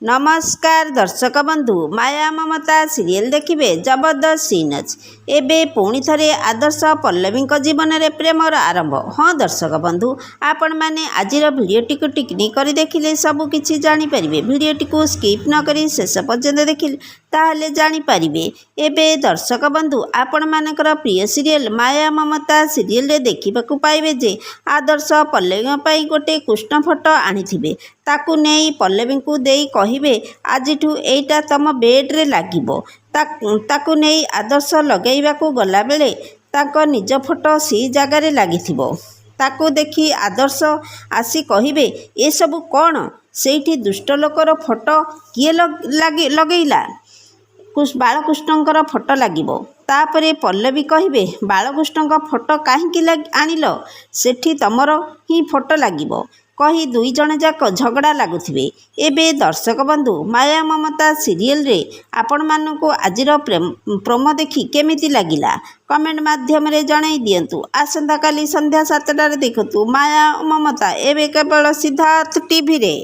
नमस्कार दर्शक बंधु माया ममता सीरियल देखिए जबरदस्त सीन अच्छी एबे पुणी थरे आदर्श पल्लवी जीवन में प्रेमर आरंभ। हाँ दर्शक बंधु आपण मैंने आज भिडटी को टिकनी कर देखिले सबकि जापर भिडटी को स्किप नक शेष पर्यंत देखिले ताहले जानीपारे। एबे दर्शक बंधु आपण मानकर प्रिय सीरियल माया ममता सीरियल रे देखा पाइबे जे आदर्श पल्लवी गोटे कृष्ण फोटो आनी ताकू नहीं पल्लवी को दे कहिबे आजिठू एटा तम बेड्रे लागिबो। ताकू नहीं आदर्श लगेवा को गला बेले ताको निज फोटो सी जगार लागिथिबो। ताकू देखी आदर्श आसी कहिबे ए सबु कौन सेठी दुष्ट लोकर फोटो किए लगेला बालकृष्णकर फोटो लागिबो। तापरे पल्लवी कहिबे बालकृष्ण फोटो कहीं आनिल सेठी तमर ही फोटो लागिबो कही दुई जन जाक झगड़ा लगुथिबे। एबे दर्शक बंधु माया ममता सीरियल रे आपण मानकु आजिर प्रोमो देखि केमिति लागिला कमेंट माध्यम रे जणाई दियंतु। आसंता काली संध्या 7 टारे देखतु माया ममता एबे केवल सिद्धार्थ टीवी रे।